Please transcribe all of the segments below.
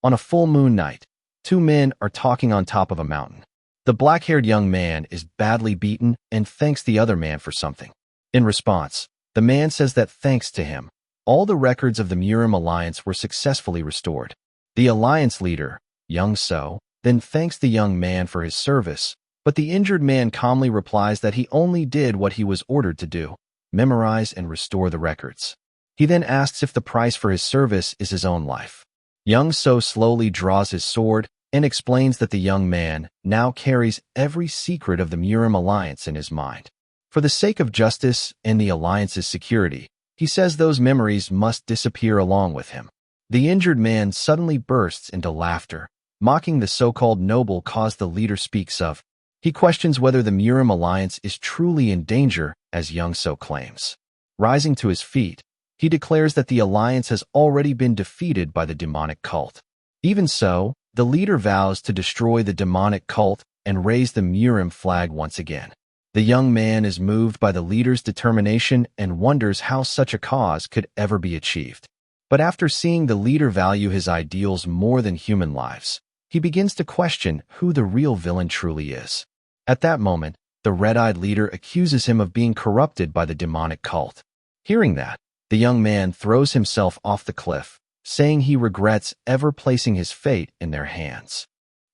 On a full moon night, two men are talking on top of a mountain. The black-haired young man is badly beaten and thanks the other man for something. In response, the man says that thanks to him, all the records of the Murim alliance were successfully restored. The alliance leader, young So, then thanks the young man for his service, but the injured man calmly replies that he only did what he was ordered to do, memorize and restore the records. He then asks if the price for his service is his own life. Young So slowly draws his sword and explains that the young man now carries every secret of the Murim alliance in his mind. For the sake of justice and the alliance's security, he says those memories must disappear along with him. The injured man suddenly bursts into laughter, mocking the so-called noble cause the leader speaks of. He questions whether the Murim alliance is truly in danger, as Young So claims. Rising to his feet, he declares that the alliance has already been defeated by the demonic cult. Even so, the leader vows to destroy the demonic cult and raise the Murim flag once again. The young man is moved by the leader's determination and wonders how such a cause could ever be achieved. But after seeing the leader value his ideals more than human lives, he begins to question who the real villain truly is. At that moment, the red-eyed leader accuses him of being corrupted by the demonic cult. Hearing that, the young man throws himself off the cliff, saying he regrets ever placing his fate in their hands.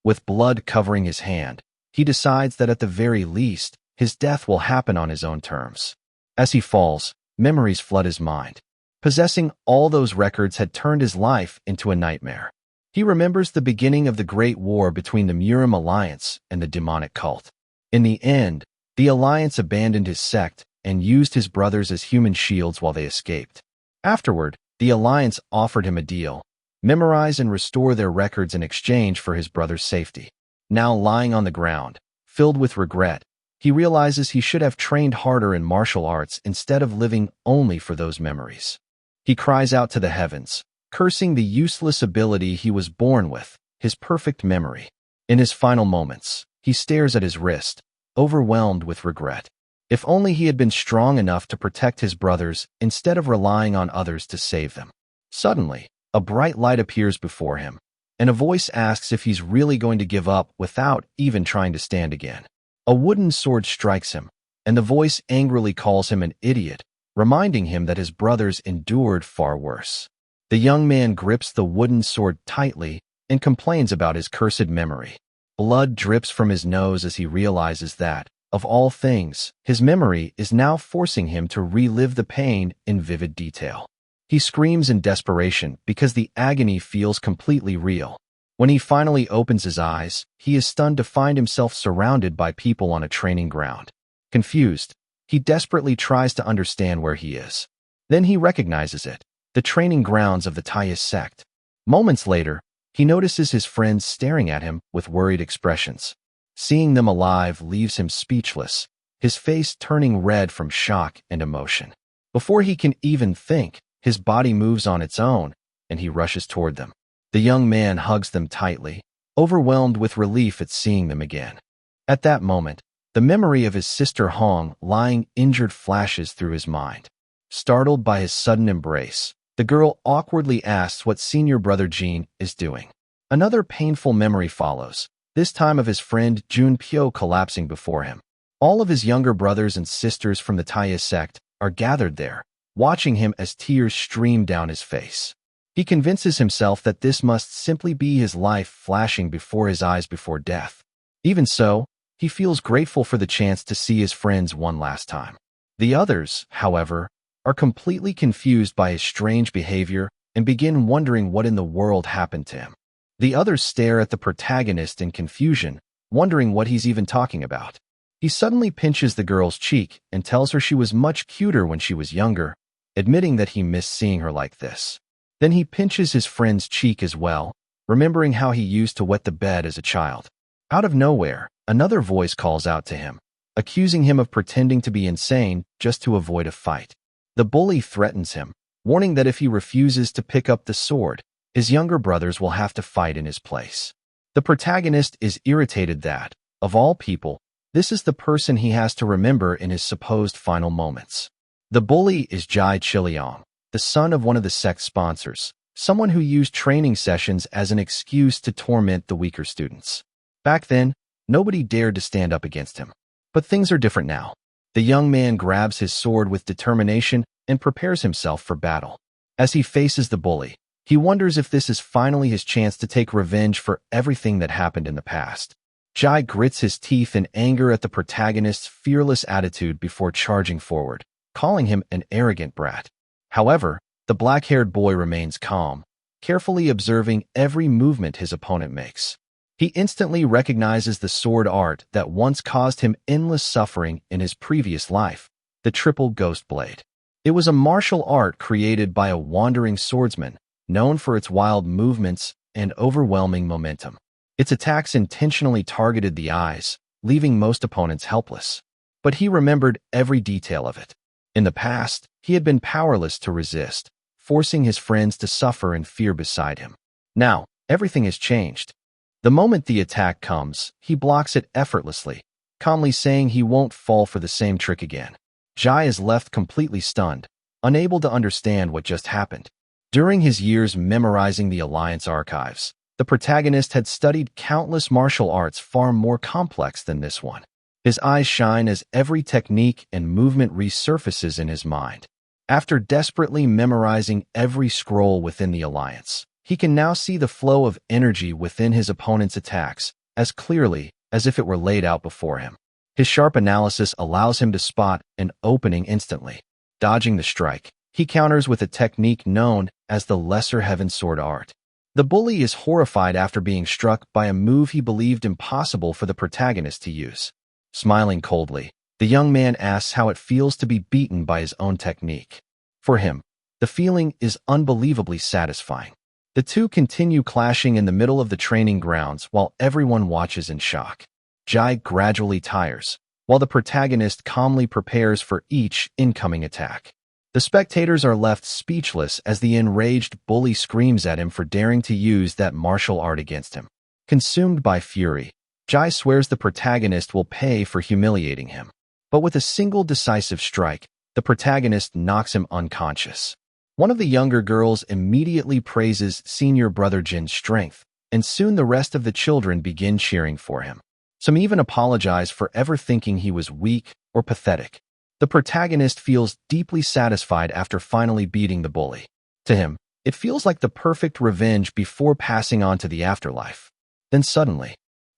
With blood covering his hand, he decides that at the very least, his death will happen on his own terms. As he falls, memories flood his mind. Possessing all those records had turned his life into a nightmare. He remembers the beginning of the Great War between the Murim alliance and the demonic cult. In the end, the alliance abandoned his sect and used his brothers as human shields while they escaped. Afterward, the alliance offered him a deal: memorize and restore their records in exchange for his brother's safety. Now lying on the ground, filled with regret, he realizes he should have trained harder in martial arts instead of living only for those memories. He cries out to the heavens, cursing the useless ability he was born with, his perfect memory. In his final moments, he stares at his wrist, overwhelmed with regret. If only he had been strong enough to protect his brothers instead of relying on others to save them. Suddenly, a bright light appears before him, and a voice asks if he's really going to give up without even trying to stand again. A wooden sword strikes him, and the voice angrily calls him an idiot, reminding him that his brothers endured far worse. The young man grips the wooden sword tightly and complains about his cursed memory. Blood drips from his nose as he realizes that, of all things, his memory is now forcing him to relive the pain in vivid detail. He screams in desperation because the agony feels completely real. When he finally opens his eyes, he is stunned to find himself surrounded by people on a training ground. Confused, he desperately tries to understand where he is. Then he recognizes it, the training grounds of the Taoist sect. Moments later, he notices his friends staring at him with worried expressions. Seeing them alive leaves him speechless, his face turning red from shock and emotion. Before he can even think, his body moves on its own, and he rushes toward them. The young man hugs them tightly, overwhelmed with relief at seeing them again. At that moment, the memory of his sister Hong lying injured flashes through his mind. Startled by his sudden embrace, the girl awkwardly asks what senior brother Jean is doing. Another painful memory follows, this time of his friend Jun Pyo collapsing before him. All of his younger brothers and sisters from the Taoist sect are gathered there, watching him as tears stream down his face. He convinces himself that this must simply be his life flashing before his eyes before death. Even so, he feels grateful for the chance to see his friends one last time. The others, however, are completely confused by his strange behavior and begin wondering what in the world happened to him. The others stare at the protagonist in confusion, wondering what he's even talking about. He suddenly pinches the girl's cheek and tells her she was much cuter when she was younger, admitting that he missed seeing her like this. Then he pinches his friend's cheek as well, remembering how he used to wet the bed as a child. Out of nowhere, another voice calls out to him, accusing him of pretending to be insane just to avoid a fight. The bully threatens him, warning that if he refuses to pick up the sword, his younger brothers will have to fight in his place. The protagonist is irritated that, of all people, this is the person he has to remember in his supposed final moments. The bully is Jai Chiliang, the son of one of the sect's sponsors, someone who used training sessions as an excuse to torment the weaker students. Back then, nobody dared to stand up against him. But things are different now. The young man grabs his sword with determination and prepares himself for battle. As he faces the bully, he wonders if this is finally his chance to take revenge for everything that happened in the past. Jai grits his teeth in anger at the protagonist's fearless attitude before charging forward, calling him an arrogant brat. However, the black-haired boy remains calm, carefully observing every movement his opponent makes. He instantly recognizes the sword art that once caused him endless suffering in his previous life, the triple ghost blade. It was a martial art created by a wandering swordsman, known for its wild movements and overwhelming momentum. Its attacks intentionally targeted the eyes, leaving most opponents helpless. But he remembered every detail of it. In the past, he had been powerless to resist, forcing his friends to suffer in fear beside him. Now, everything has changed. The moment the attack comes, he blocks it effortlessly, calmly saying he won't fall for the same trick again. Jai is left completely stunned, unable to understand what just happened. During his years memorizing the Alliance archives, the protagonist had studied countless martial arts far more complex than this one. His eyes shine as every technique and movement resurfaces in his mind. After desperately memorizing every scroll within the Alliance, he can now see the flow of energy within his opponent's attacks as clearly as if it were laid out before him. His sharp analysis allows him to spot an opening instantly. Dodging the strike, he counters with a technique known as the Lesser Heaven Sword Art. The bully is horrified after being struck by a move he believed impossible for the protagonist to use. Smiling coldly, the young man asks how it feels to be beaten by his own technique. For him, the feeling is unbelievably satisfying. The two continue clashing in the middle of the training grounds while everyone watches in shock. Jai gradually tires, while the protagonist calmly prepares for each incoming attack. The spectators are left speechless as the enraged bully screams at him for daring to use that martial art against him. Consumed by fury, Jai swears the protagonist will pay for humiliating him. But with a single decisive strike, the protagonist knocks him unconscious. One of the younger girls immediately praises senior brother Jin's strength, and soon the rest of the children begin cheering for him. Some even apologize for ever thinking he was weak or pathetic. The protagonist feels deeply satisfied after finally beating the bully. To him, it feels like the perfect revenge before passing on to the afterlife. Then suddenly,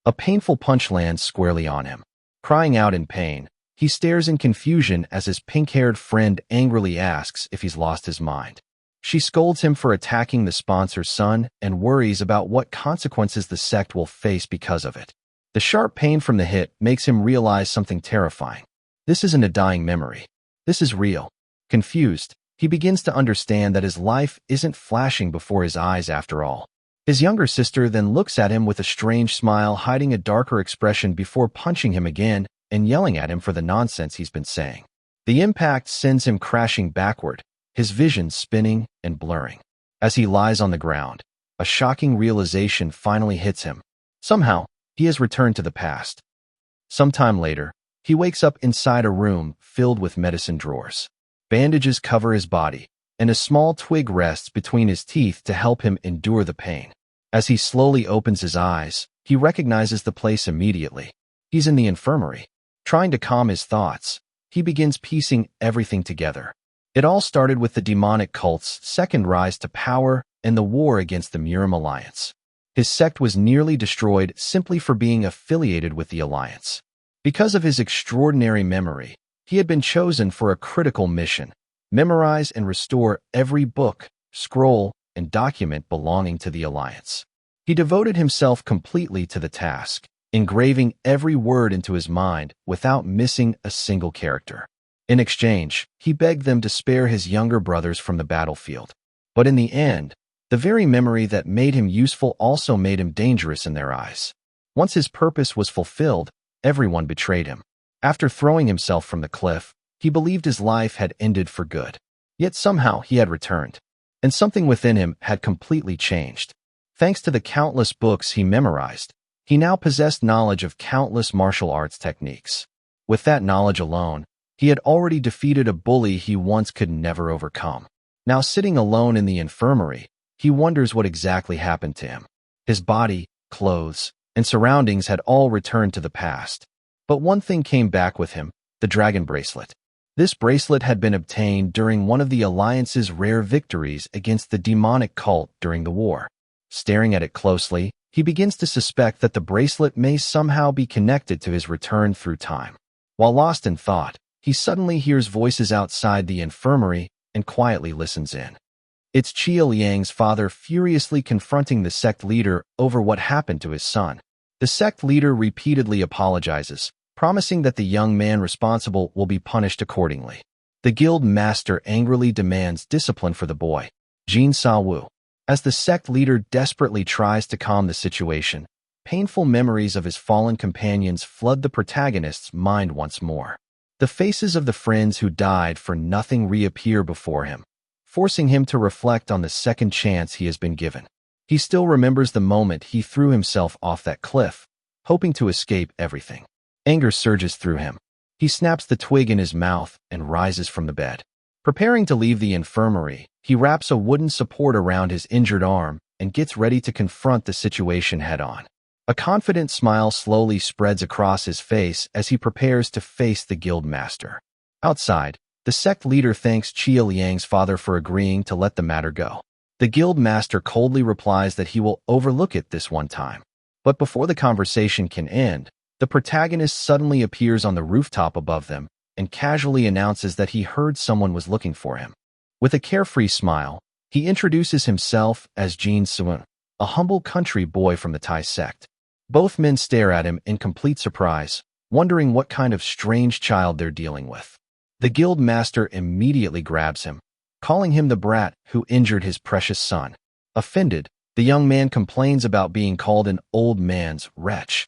a painful punch lands squarely on him. Crying out in pain, he stares in confusion as his pink-haired friend angrily asks if he's lost his mind. She scolds him for attacking the sponsor's son and worries about what consequences the sect will face because of it. The sharp pain from the hit makes him realize something terrifying. This isn't a dying memory. This is real. Confused, he begins to understand that his life isn't flashing before his eyes after all. His younger sister then looks at him with a strange smile, hiding a darker expression before punching him again and yelling at him for the nonsense he's been saying. The impact sends him crashing backward, his vision spinning and blurring. As he lies on the ground, a shocking realization finally hits him. Somehow, he has returned to the past. Sometime later, he wakes up inside a room filled with medicine drawers. Bandages cover his body, and a small twig rests between his teeth to help him endure the pain. As he slowly opens his eyes, he recognizes the place immediately. He's in the infirmary. Trying to calm his thoughts, he begins piecing everything together. It all started with the demonic cult's second rise to power and the war against the Murim Alliance. His sect was nearly destroyed simply for being affiliated with the Alliance. Because of his extraordinary memory, he had been chosen for a critical mission: memorize and restore every book, scroll, and document belonging to the Alliance. He devoted himself completely to the task, engraving every word into his mind without missing a single character. In exchange, he begged them to spare his younger brothers from the battlefield. But in the end, the very memory that made him useful also made him dangerous in their eyes. Once his purpose was fulfilled, everyone betrayed him. After throwing himself from the cliff, he believed his life had ended for good. Yet somehow he had returned, and something within him had completely changed. Thanks to the countless books he memorized, he now possessed knowledge of countless martial arts techniques. With that knowledge alone, he had already defeated a bully he once could never overcome. Now sitting alone in the infirmary, he wonders what exactly happened to him. His body, clothes, and surroundings had all returned to the past. But one thing came back with him, the dragon bracelet. This bracelet had been obtained during one of the Alliance's rare victories against the demonic cult during the war. Staring at it closely, he begins to suspect that the bracelet may somehow be connected to his return through time. While lost in thought, he suddenly hears voices outside the infirmary and quietly listens in. It's Qia Liang's father furiously confronting the sect leader over what happened to his son. The sect leader repeatedly apologizes, promising that the young man responsible will be punished accordingly. The guild master angrily demands discipline for the boy, Jin Sa-Wu. As the sect leader desperately tries to calm the situation, painful memories of his fallen companions flood the protagonist's mind once more. The faces of the friends who died for nothing reappear before him, forcing him to reflect on the second chance he has been given. He still remembers the moment he threw himself off that cliff, hoping to escape everything. Anger surges through him. He snaps the twig in his mouth and rises from the bed. Preparing to leave the infirmary, he wraps a wooden support around his injured arm and gets ready to confront the situation head-on. A confident smile slowly spreads across his face as he prepares to face the guild master. Outside, the sect leader thanks Qia Liang's father for agreeing to let the matter go. The guild master coldly replies that he will overlook it this one time. But before the conversation can end, the protagonist suddenly appears on the rooftop above them and casually announces that he heard someone was looking for him. With a carefree smile, he introduces himself as Jin Sa-Wu, a humble country boy from the Tai sect. Both men stare at him in complete surprise, wondering what kind of strange child they're dealing with. The guild master immediately grabs him, calling him the brat who injured his precious son. Offended, the young man complains about being called an old man's wretch,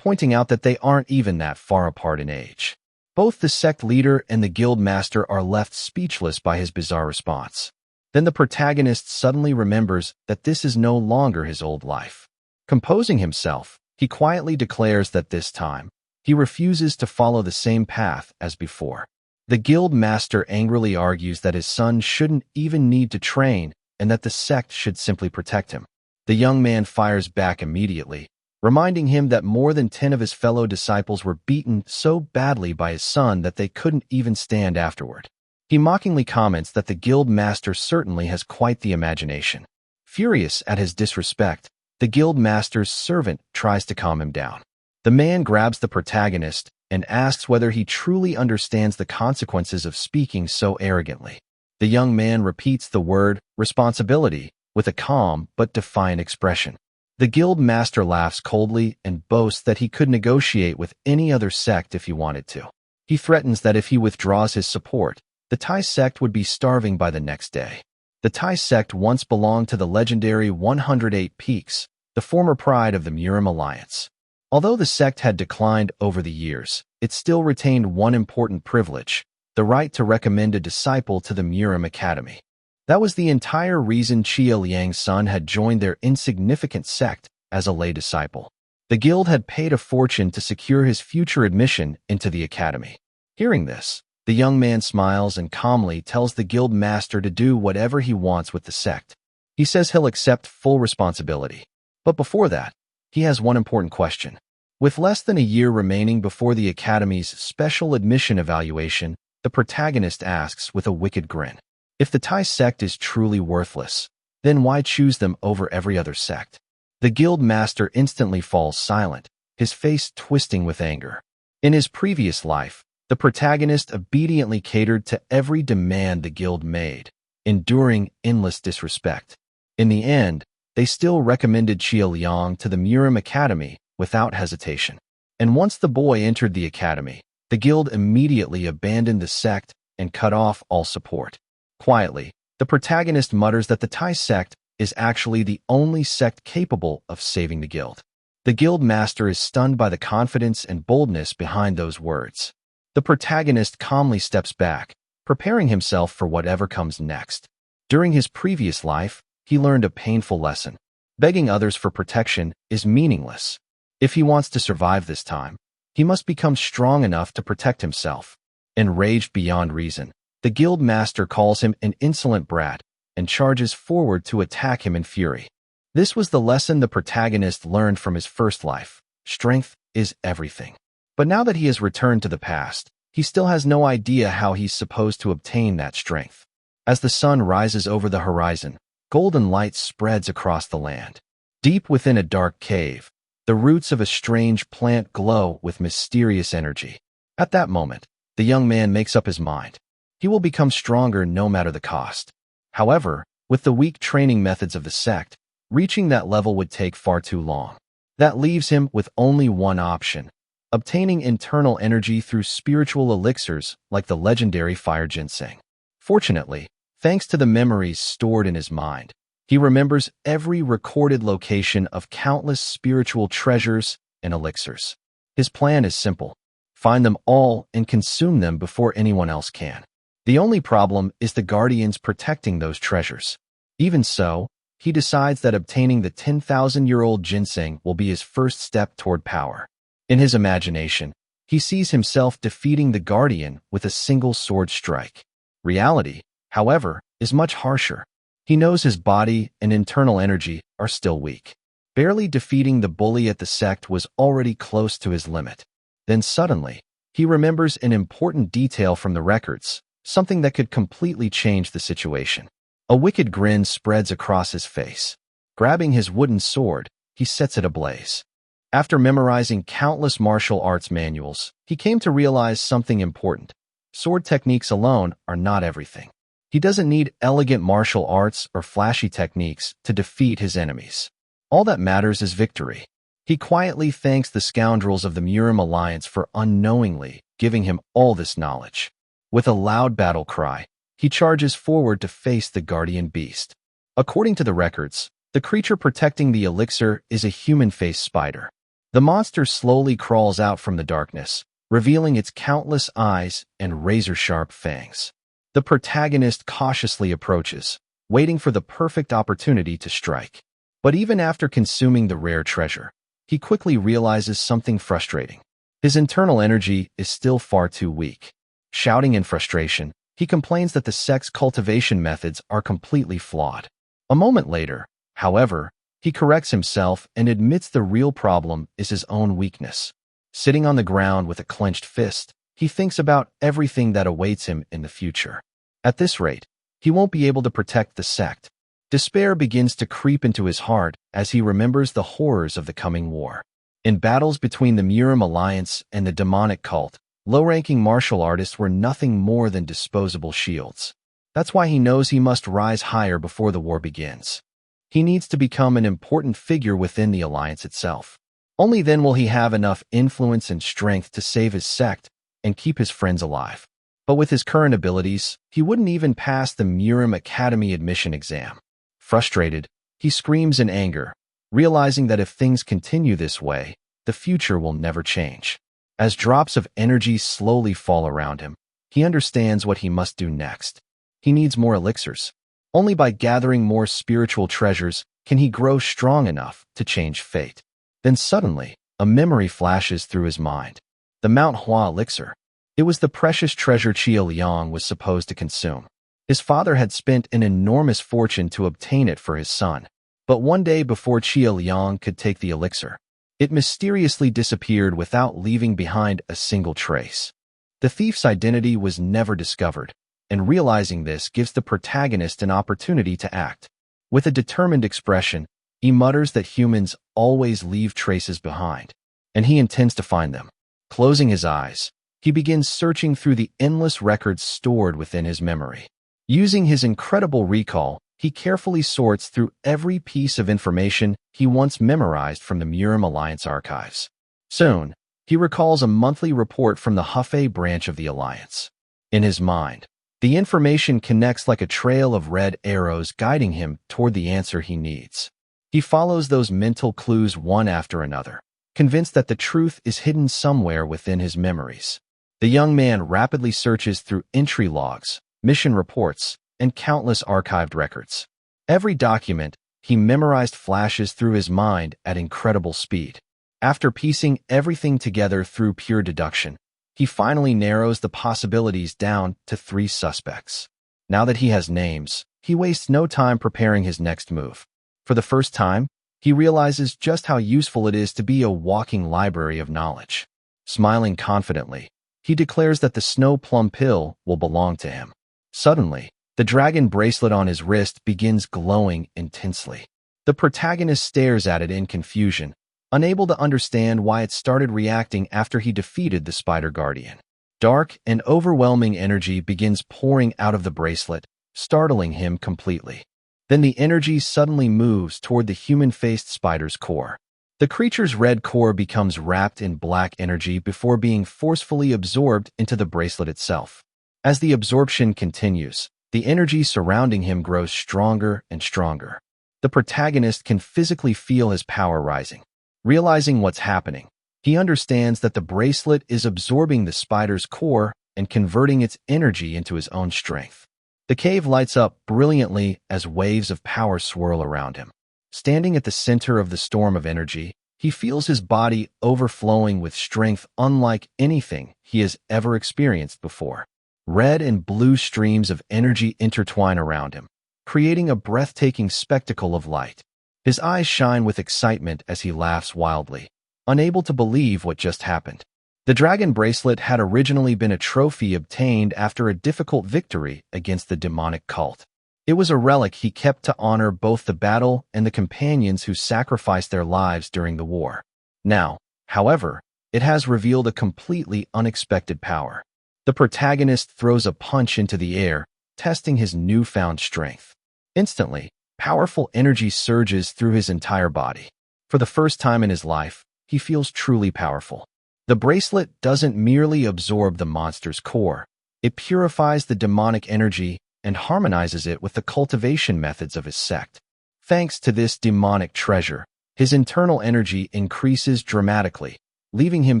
pointing out that they aren't even that far apart in age. Both the sect leader and the guild master are left speechless by his bizarre response. Then the protagonist suddenly remembers that this is no longer his old life. Composing himself, he quietly declares that this time, he refuses to follow the same path as before. The guild master angrily argues that his son shouldn't even need to train and that the sect should simply protect him. The young man fires back immediately, reminding him that more than 10 of his fellow disciples were beaten so badly by his son that they couldn't even stand afterward. He mockingly comments that the guild master certainly has quite the imagination. Furious at his disrespect, the guild master's servant tries to calm him down. The man grabs the protagonist and asks whether he truly understands the consequences of speaking so arrogantly. The young man repeats the word responsibility with a calm but defiant expression. The guild master laughs coldly and boasts that he could negotiate with any other sect if he wanted to. He threatens that if he withdraws his support, the Tai sect would be starving by the next day. The Tai sect once belonged to the legendary 108 Peaks, the former pride of the Murim Alliance. Although the sect had declined over the years, it still retained one important privilege, the right to recommend a disciple to the Murim Academy. That was the entire reason Qia Liang's son had joined their insignificant sect as a lay disciple. The guild had paid a fortune to secure his future admission into the academy. Hearing this, the young man smiles and calmly tells the guild master to do whatever he wants with the sect. He says he'll accept full responsibility. But before that, he has one important question. With less than a year remaining before the academy's special admission evaluation, the protagonist asks with a wicked grin, if the Tai sect is truly worthless, then why choose them over every other sect? The guild master instantly falls silent, his face twisting with anger. In his previous life, the protagonist obediently catered to every demand the guild made, enduring endless disrespect. In the end, they still recommended Qia Liang to the Murim Academy without hesitation. And once the boy entered the academy, the guild immediately abandoned the sect and cut off all support. Quietly, the protagonist mutters that the Tai sect is actually the only sect capable of saving the guild. The guild master is stunned by the confidence and boldness behind those words. The protagonist calmly steps back, preparing himself for whatever comes next. During his previous life, he learned a painful lesson. Begging others for protection is meaningless. If he wants to survive this time, he must become strong enough to protect himself. Enraged beyond reason, the guild master calls him an insolent brat and charges forward to attack him in fury. This was the lesson the protagonist learned from his first life. Strength is everything. But now that he has returned to the past, he still has no idea how he's supposed to obtain that strength. As the sun rises over the horizon, golden light spreads across the land. Deep within a dark cave, the roots of a strange plant glow with mysterious energy. At that moment, the young man makes up his mind. He will become stronger no matter the cost. However, with the weak training methods of the sect, reaching that level would take far too long. That leaves him with only one option: obtaining internal energy through spiritual elixirs like the legendary fire ginseng. Fortunately, thanks to the memories stored in his mind, he remembers every recorded location of countless spiritual treasures and elixirs. His plan is simple: find them all and consume them before anyone else can. The only problem is the guardians protecting those treasures. Even so, he decides that obtaining the 10,000-year-old ginseng will be his first step toward power. In his imagination, he sees himself defeating the guardian with a single sword strike. Reality, however, is much harsher. He knows his body and internal energy are still weak. Barely defeating the bully at the sect was already close to his limit. Then suddenly, he remembers an important detail from the records, something that could completely change the situation. A wicked grin spreads across his face. Grabbing his wooden sword, he sets it ablaze. After memorizing countless martial arts manuals, he came to realize something important. Sword techniques alone are not everything. He doesn't need elegant martial arts or flashy techniques to defeat his enemies. All that matters is victory. He quietly thanks the scoundrels of the Murim Alliance for unknowingly giving him all this knowledge. With a loud battle cry, he charges forward to face the guardian beast. According to the records, the creature protecting the elixir is a human-faced spider. The monster slowly crawls out from the darkness, revealing its countless eyes and razor-sharp fangs. The protagonist cautiously approaches, waiting for the perfect opportunity to strike. But even after consuming the rare treasure, he quickly realizes something frustrating. His internal energy is still far too weak. Shouting in frustration, he complains that the sect's cultivation methods are completely flawed. A moment later, however, he corrects himself and admits the real problem is his own weakness. Sitting on the ground with a clenched fist, he thinks about everything that awaits him in the future. At this rate, he won't be able to protect the sect. Despair begins to creep into his heart as he remembers the horrors of the coming war. In battles between the Murim Alliance and the demonic cult, low-ranking martial artists were nothing more than disposable shields. That's why he knows he must rise higher before the war begins. He needs to become an important figure within the alliance itself. Only then will he have enough influence and strength to save his sect and keep his friends alive. But with his current abilities, he wouldn't even pass the Murim Academy admission exam. Frustrated, he screams in anger, realizing that if things continue this way, the future will never change. As drops of energy slowly fall around him, he understands what he must do next. He needs more elixirs. Only by gathering more spiritual treasures can he grow strong enough to change fate. Then suddenly, a memory flashes through his mind. The Mount Hua elixir. It was the precious treasure Chia Liang was supposed to consume. His father had spent an enormous fortune to obtain it for his son. But one day before Chia Liang could take the elixir, it mysteriously disappeared without leaving behind a single trace. The thief's identity was never discovered, and realizing this gives the protagonist an opportunity to act. With a determined expression, he mutters that humans always leave traces behind, and he intends to find them. Closing his eyes, he begins searching through the endless records stored within his memory. Using his incredible recall, he carefully sorts through every piece of information he once memorized from the Murim Alliance archives. Soon, he recalls a monthly report from the Hefei branch of the Alliance. In his mind, the information connects like a trail of red arrows guiding him toward the answer he needs. He follows those mental clues one after another, convinced that the truth is hidden somewhere within his memories. The young man rapidly searches through entry logs, mission reports, and countless archived records. Every document he memorized flashes through his mind at incredible speed. After piecing everything together through pure deduction, he finally narrows the possibilities down to 3 suspects. Now that he has names, he wastes no time preparing his next move. For the first time, he realizes just how useful it is to be a walking library of knowledge. Smiling confidently, he declares that the snow plum pill will belong to him. Suddenly, the dragon bracelet on his wrist begins glowing intensely. The protagonist stares at it in confusion, unable to understand why it started reacting after he defeated the Spider Guardian. Dark and overwhelming energy begins pouring out of the bracelet, startling him completely. Then the energy suddenly moves toward the human-faced spider's core. The creature's red core becomes wrapped in black energy before being forcefully absorbed into the bracelet itself. As the absorption continues, the energy surrounding him grows stronger and stronger. The protagonist can physically feel his power rising. Realizing what's happening, he understands that the bracelet is absorbing the spider's core and converting its energy into his own strength. The cave lights up brilliantly as waves of power swirl around him. Standing at the center of the storm of energy, he feels his body overflowing with strength unlike anything he has ever experienced before. Red and blue streams of energy intertwine around him, creating a breathtaking spectacle of light. His eyes shine with excitement as he laughs wildly, unable to believe what just happened. The dragon bracelet had originally been a trophy obtained after a difficult victory against the demonic cult. It was a relic he kept to honor both the battle and the companions who sacrificed their lives during the war. Now, however, it has revealed a completely unexpected power. The protagonist throws a punch into the air, testing his newfound strength. Instantly, powerful energy surges through his entire body. For the first time in his life, he feels truly powerful. The bracelet doesn't merely absorb the monster's core. It purifies the demonic energy and harmonizes it with the cultivation methods of his sect. Thanks to this demonic treasure, his internal energy increases dramatically, leaving him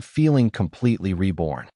feeling completely reborn.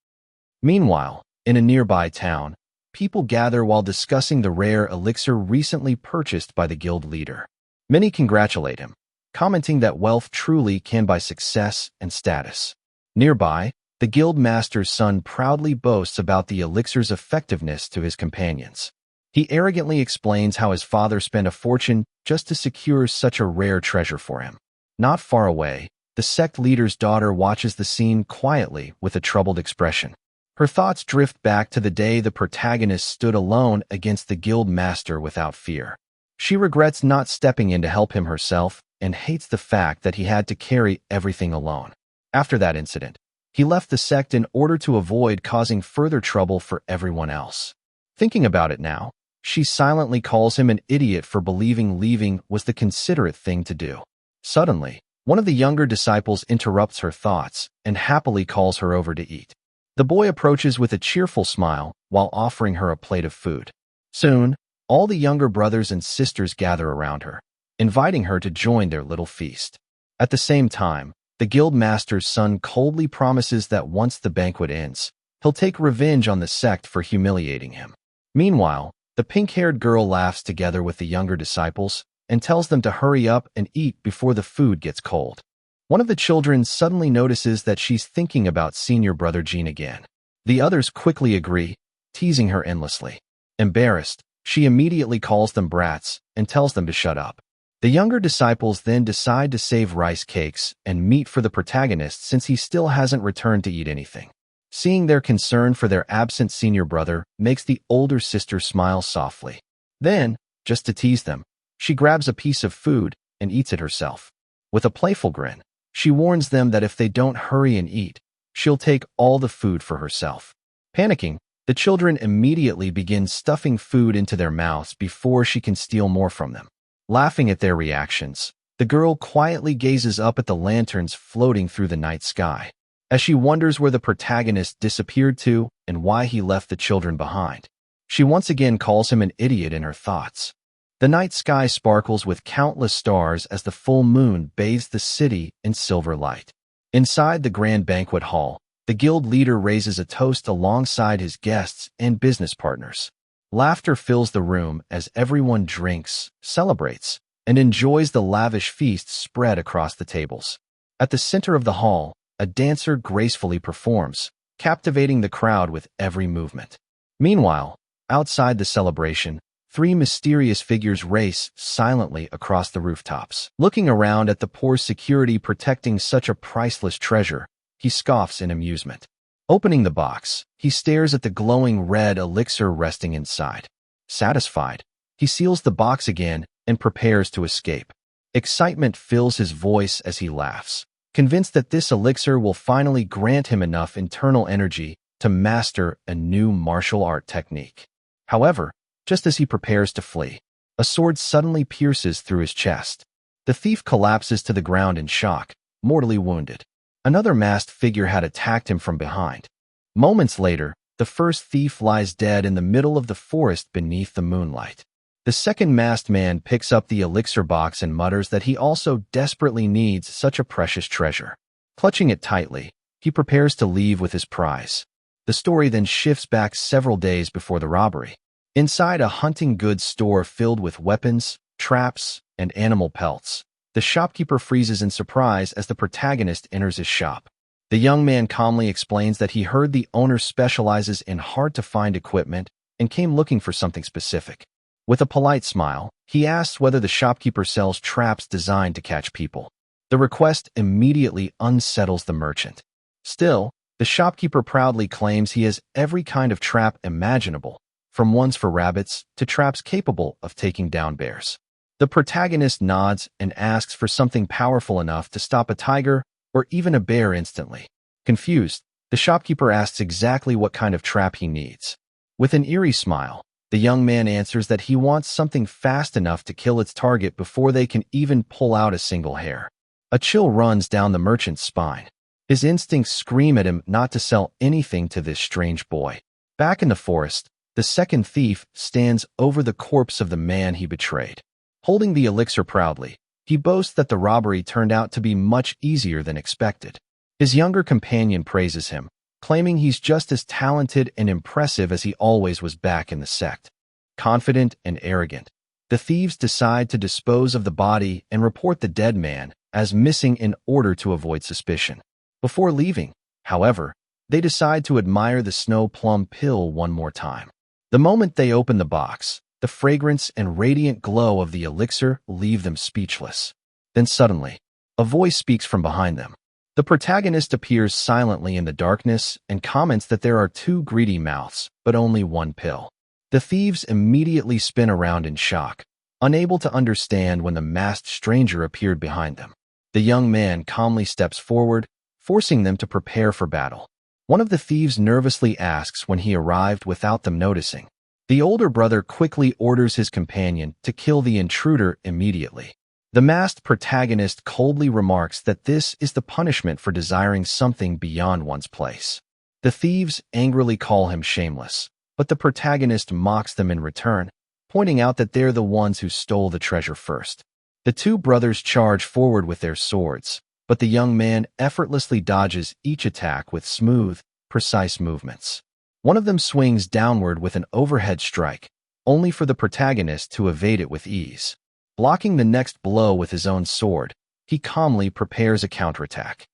Meanwhile, in a nearby town, people gather while discussing the rare elixir recently purchased by the guild leader. Many congratulate him, commenting that wealth truly can buy success and status. Nearby, the guild master's son proudly boasts about the elixir's effectiveness to his companions. He arrogantly explains how his father spent a fortune just to secure such a rare treasure for him. Not far away, the sect leader's daughter watches the scene quietly with a troubled expression. Her thoughts drift back to the day the protagonist stood alone against the guild master without fear. She regrets not stepping in to help him herself and hates the fact that he had to carry everything alone. After that incident, he left the sect in order to avoid causing further trouble for everyone else. Thinking about it now, she silently calls him an idiot for believing leaving was the considerate thing to do. Suddenly, one of the younger disciples interrupts her thoughts and happily calls her over to eat. The boy approaches with a cheerful smile while offering her a plate of food. Soon, all the younger brothers and sisters gather around her, inviting her to join their little feast. At the same time, the guild master's son coldly promises that once the banquet ends, he'll take revenge on the sect for humiliating him. Meanwhile, the pink-haired girl laughs together with the younger disciples and tells them to hurry up and eat before the food gets cold. One of the children suddenly notices that she's thinking about senior brother Jean again. The others quickly agree, teasing her endlessly. Embarrassed, she immediately calls them brats and tells them to shut up. The younger disciples then decide to save rice cakes and meat for the protagonist since he still hasn't returned to eat anything. Seeing their concern for their absent senior brother makes the older sister smile softly. Then, just to tease them, she grabs a piece of food and eats it herself. With a playful grin, she warns them that if they don't hurry and eat, she'll take all the food for herself. Panicking, the children immediately begin stuffing food into their mouths before she can steal more from them. Laughing at their reactions, the girl quietly gazes up at the lanterns floating through the night sky. As she wonders where the protagonist disappeared to and why he left the children behind, she once again calls him an idiot in her thoughts. The night sky sparkles with countless stars as the full moon bathes the city in silver light. Inside the grand banquet hall, the guild leader raises a toast alongside his guests and business partners. Laughter fills the room as everyone drinks, celebrates, and enjoys the lavish feast spread across the tables. At the center of the hall, a dancer gracefully performs, captivating the crowd with every movement. Meanwhile, outside the celebration, three mysterious figures race silently across the rooftops. Looking around at the poor security protecting such a priceless treasure, he scoffs in amusement. Opening the box, he stares at the glowing red elixir resting inside. Satisfied, he seals the box again and prepares to escape. Excitement fills his voice as he laughs, convinced that this elixir will finally grant him enough internal energy to master a new martial art technique. However, just as he prepares to flee, a sword suddenly pierces through his chest. The thief collapses to the ground in shock, mortally wounded. Another masked figure had attacked him from behind. Moments later, the first thief lies dead in the middle of the forest beneath the moonlight. The second masked man picks up the elixir box and mutters that he also desperately needs such a precious treasure. Clutching it tightly, he prepares to leave with his prize. The story then shifts back several days before the robbery. Inside a hunting goods store filled with weapons, traps, and animal pelts, the shopkeeper freezes in surprise as the protagonist enters his shop. The young man calmly explains that he heard the owner specializes in hard-to-find equipment and came looking for something specific. With a polite smile, he asks whether the shopkeeper sells traps designed to catch people. The request immediately unsettles the merchant. Still, the shopkeeper proudly claims he has every kind of trap imaginable, from ones for rabbits to traps capable of taking down bears. The protagonist nods and asks for something powerful enough to stop a tiger or even a bear instantly. Confused, the shopkeeper asks exactly what kind of trap he needs. With an eerie smile, the young man answers that he wants something fast enough to kill its target before they can even pull out a single hair. A chill runs down the merchant's spine. His instincts scream at him not to sell anything to this strange boy. Back in the forest, the second thief stands over the corpse of the man he betrayed. Holding the elixir proudly, he boasts that the robbery turned out to be much easier than expected. His younger companion praises him, claiming he's just as talented and impressive as he always was back in the sect. Confident and arrogant, the thieves decide to dispose of the body and report the dead man as missing in order to avoid suspicion. Before leaving, however, they decide to admire the snow plum pill one more time. The moment they open the box, the fragrance and radiant glow of the elixir leave them speechless. Then suddenly, a voice speaks from behind them. The protagonist appears silently in the darkness and comments that there are two greedy mouths, but only one pill. The thieves immediately spin around in shock, unable to understand when the masked stranger appeared behind them. The young man calmly steps forward, forcing them to prepare for battle. One of the thieves nervously asks when he arrived without them noticing. The older brother quickly orders his companion to kill the intruder immediately. The masked protagonist coldly remarks that this is the punishment for desiring something beyond one's place. The thieves angrily call him shameless, but the protagonist mocks them in return, pointing out that they're the ones who stole the treasure first. The two brothers charge forward with their swords, but the young man effortlessly dodges each attack with smooth, precise movements. One of them swings downward with an overhead strike, only for the protagonist to evade it with ease. Blocking the next blow with his own sword, he calmly prepares a counterattack.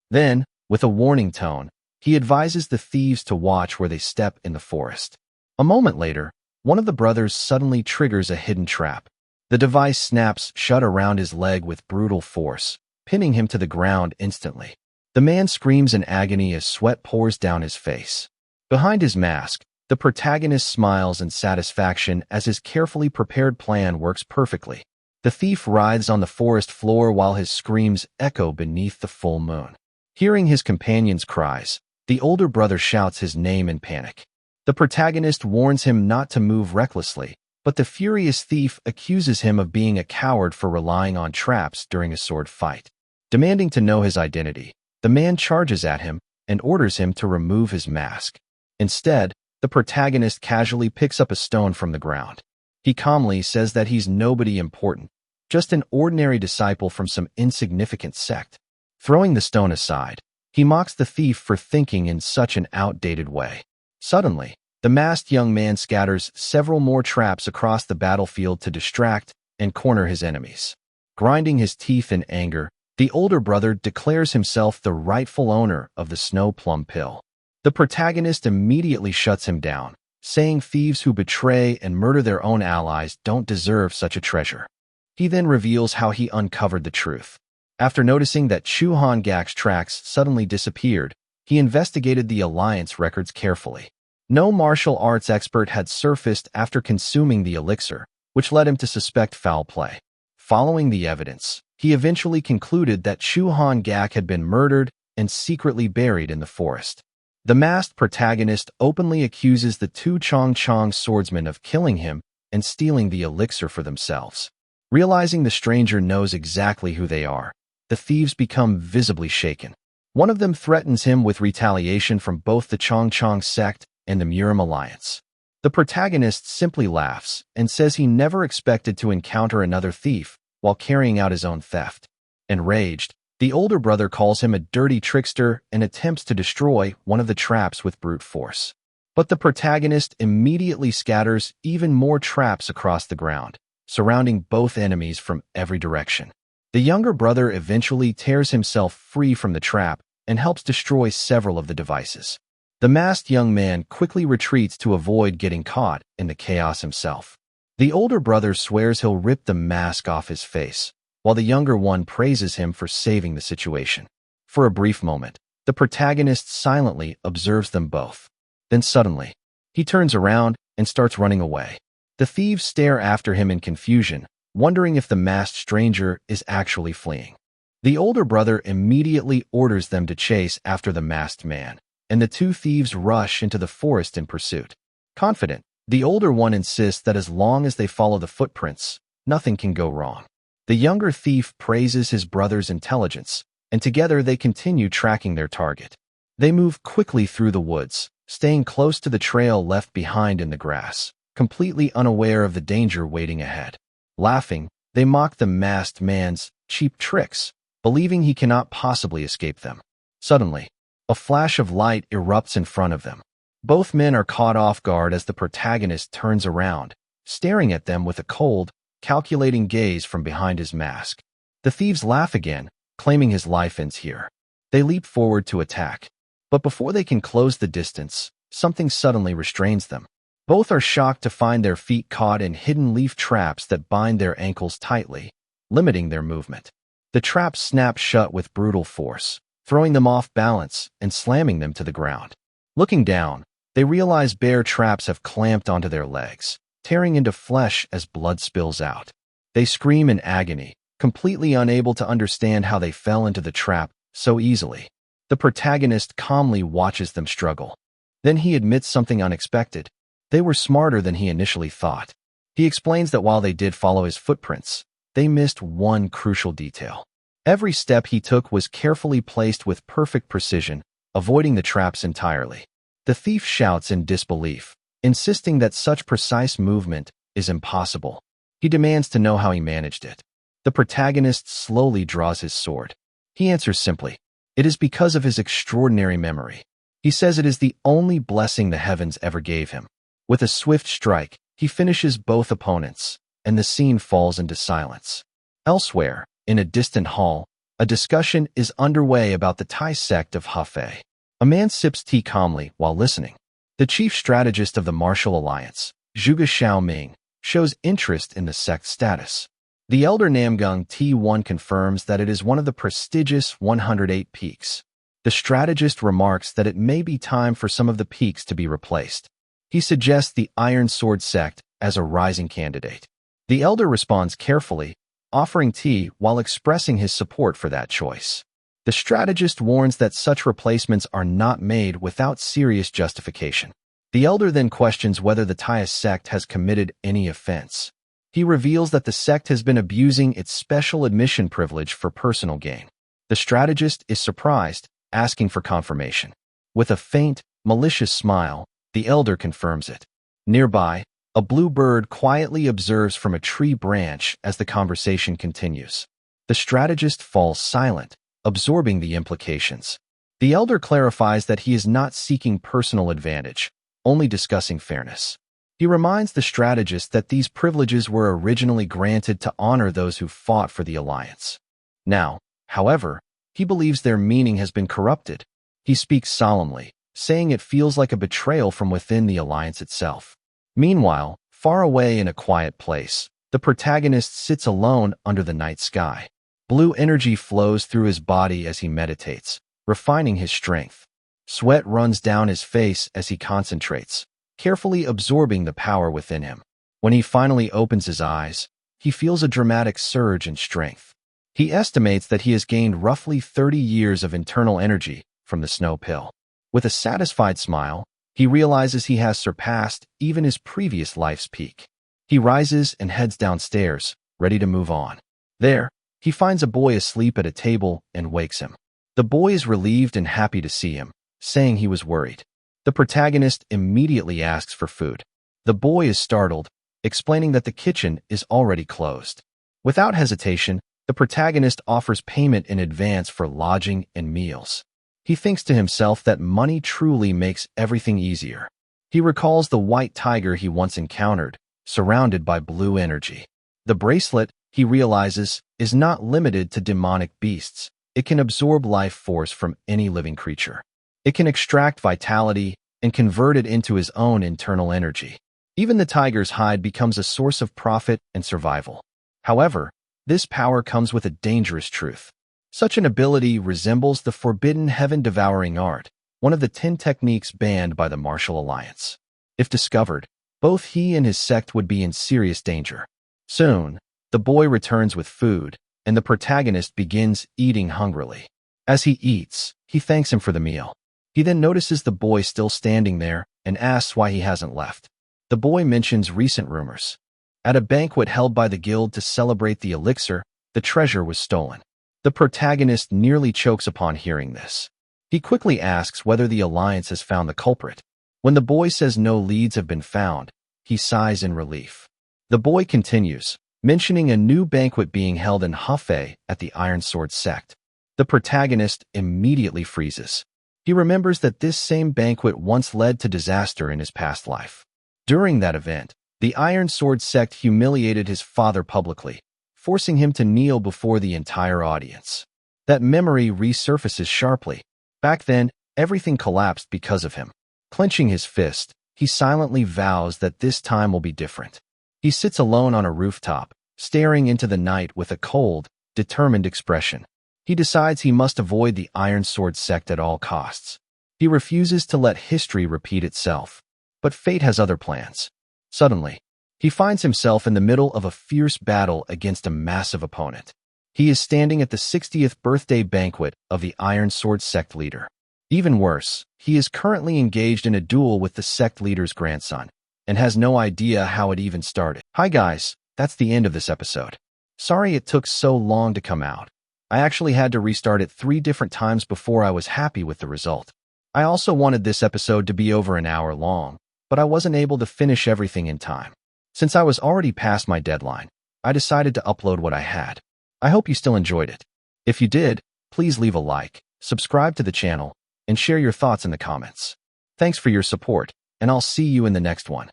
Then, with a warning tone, he advises the thieves to watch where they step in the forest. A moment later, one of the brothers suddenly triggers a hidden trap. The device snaps shut around his leg with brutal force, pinning him to the ground instantly. The man screams in agony as sweat pours down his face. Behind his mask, the protagonist smiles in satisfaction as his carefully prepared plan works perfectly. The thief writhes on the forest floor while his screams echo beneath the full moon. Hearing his companion's cries, the older brother shouts his name in panic. The protagonist warns him not to move recklessly, but the furious thief accuses him of being a coward for relying on traps during a sword fight. Demanding to know his identity, the man charges at him and orders him to remove his mask. Instead, the protagonist casually picks up a stone from the ground. He calmly says that he's nobody important, just an ordinary disciple from some insignificant sect. Throwing the stone aside, he mocks the thief for thinking in such an outdated way. Suddenly, the masked young man scatters several more traps across the battlefield to distract and corner his enemies. Grinding his teeth in anger, the older brother declares himself the rightful owner of the snow plum pill. The protagonist immediately shuts him down, saying thieves who betray and murder their own allies don't deserve such a treasure. He then reveals how he uncovered the truth. After noticing that Chu Han Gak's tracks suddenly disappeared, he investigated the Alliance records carefully. No martial arts expert had surfaced after consuming the elixir, which led him to suspect foul play. Following the evidence, he eventually concluded that Chu Han Gak had been murdered and secretly buried in the forest. The masked protagonist openly accuses the two Chong swordsmen of killing him and stealing the elixir for themselves. Realizing the stranger knows exactly who they are, the thieves become visibly shaken. One of them threatens him with retaliation from both the Chong sect and the Murim Alliance. The protagonist simply laughs and says he never expected to encounter another thief while carrying out his own theft. Enraged, the older brother calls him a dirty trickster and attempts to destroy one of the traps with brute force. But the protagonist immediately scatters even more traps across the ground, surrounding both enemies from every direction. The younger brother eventually tears himself free from the trap and helps destroy several of the devices. The masked young man quickly retreats to avoid getting caught in the chaos himself. The older brother swears he'll rip the mask off his face, while the younger one praises him for saving the situation. For a brief moment, the protagonist silently observes them both. Then suddenly, he turns around and starts running away. The thieves stare after him in confusion, wondering if the masked stranger is actually fleeing. The older brother immediately orders them to chase after the masked man, and the two thieves rush into the forest in pursuit. Confident, the older one insists that as long as they follow the footprints, nothing can go wrong. The younger thief praises his brother's intelligence, and together they continue tracking their target. They move quickly through the woods, staying close to the trail left behind in the grass, completely unaware of the danger waiting ahead. Laughing, they mock the masked man's cheap tricks, believing he cannot possibly escape them. Suddenly, a flash of light erupts in front of them. Both men are caught off guard as the protagonist turns around, staring at them with a cold, calculating gaze from behind his mask. The thieves laugh again, claiming his life ends here. They leap forward to attack. But before they can close the distance, something suddenly restrains them. Both are shocked to find their feet caught in hidden leaf traps that bind their ankles tightly, limiting their movement. The traps snap shut with brutal force, throwing them off balance and slamming them to the ground. Looking down, they realize bear traps have clamped onto their legs, tearing into flesh as blood spills out. They scream in agony, completely unable to understand how they fell into the trap so easily. The protagonist calmly watches them struggle. Then he admits something unexpected. They were smarter than he initially thought. He explains that while they did follow his footprints, they missed one crucial detail. Every step he took was carefully placed with perfect precision, avoiding the traps entirely. The thief shouts in disbelief, insisting that such precise movement is impossible. He demands to know how he managed it. The protagonist slowly draws his sword. He answers simply, "It is because of his extraordinary memory." He says it is the only blessing the heavens ever gave him. With a swift strike, he finishes both opponents, and the scene falls into silence. Elsewhere, in a distant hall, a discussion is underway about the Tai sect of Hefei. A man sips tea calmly while listening. The chief strategist of the Martial Alliance, Zhuge Xiaoming, shows interest in the sect's status. The elder Namgung T1 confirms that it is one of the prestigious 108 peaks. The strategist remarks that it may be time for some of the peaks to be replaced. He suggests the Iron Sword sect as a rising candidate. The elder responds carefully, offering tea while expressing his support for that choice. The strategist warns that such replacements are not made without serious justification. The elder then questions whether the Taoist sect has committed any offense. He reveals that the sect has been abusing its special admission privilege for personal gain. The strategist is surprised, asking for confirmation. With a faint, malicious smile, the elder confirms it. Nearby, a blue bird quietly observes from a tree branch as the conversation continues. The strategist falls silent, absorbing the implications. The elder clarifies that he is not seeking personal advantage, only discussing fairness. He reminds the strategist that these privileges were originally granted to honor those who fought for the alliance. Now, however, he believes their meaning has been corrupted. He speaks solemnly, saying it feels like a betrayal from within the alliance itself. Meanwhile, far away in a quiet place, the protagonist sits alone under the night sky. Blue energy flows through his body as he meditates, refining his strength. Sweat runs down his face as he concentrates, carefully absorbing the power within him. When he finally opens his eyes, he feels a dramatic surge in strength. He estimates that he has gained roughly 30 years of internal energy from the snow pill. With a satisfied smile, he realizes he has surpassed even his previous life's peak. He rises and heads downstairs, ready to move on. There, he finds a boy asleep at a table and wakes him. The boy is relieved and happy to see him, saying he was worried. The protagonist immediately asks for food. The boy is startled, explaining that the kitchen is already closed. Without hesitation, the protagonist offers payment in advance for lodging and meals. He thinks to himself that money truly makes everything easier. He recalls the white tiger he once encountered, surrounded by blue energy. The bracelet, he realizes, is not limited to demonic beasts. It can absorb life force from any living creature. It can extract vitality and convert it into his own internal energy. Even the tiger's hide becomes a source of profit and survival. However, this power comes with a dangerous truth. Such an ability resembles the forbidden heaven-devouring art, one of the 10 techniques banned by the Martial Alliance. If discovered, both he and his sect would be in serious danger. Soon, the boy returns with food, and the protagonist begins eating hungrily. As he eats, he thanks him for the meal. He then notices the boy still standing there and asks why he hasn't left. The boy mentions recent rumors. At a banquet held by the guild to celebrate the elixir, the treasure was stolen. The protagonist nearly chokes upon hearing this. He quickly asks whether the Alliance has found the culprit. When the boy says no leads have been found, he sighs in relief. The boy continues, mentioning a new banquet being held in Hefei at the Iron Sword sect. The protagonist immediately freezes. He remembers that this same banquet once led to disaster in his past life. During that event, the Iron Sword sect humiliated his father publicly, forcing him to kneel before the entire audience. That memory resurfaces sharply. Back then, everything collapsed because of him. Clenching his fist, he silently vows that this time will be different. He sits alone on a rooftop, staring into the night with a cold, determined expression. He decides he must avoid the Iron Sword sect at all costs. He refuses to let history repeat itself. But fate has other plans. Suddenly, he finds himself in the middle of a fierce battle against a massive opponent. He is standing at the 60th birthday banquet of the Iron Sword sect leader. Even worse, he is currently engaged in a duel with the sect leader's grandson, and has no idea how it even started. Hi guys, that's the end of this episode. Sorry it took so long to come out. I actually had to restart it 3 different times before I was happy with the result. I also wanted this episode to be over an hour long, but I wasn't able to finish everything in time. Since I was already past my deadline, I decided to upload what I had. I hope you still enjoyed it. If you did, please leave a like, subscribe to the channel, and share your thoughts in the comments. Thanks for your support, and I'll see you in the next one.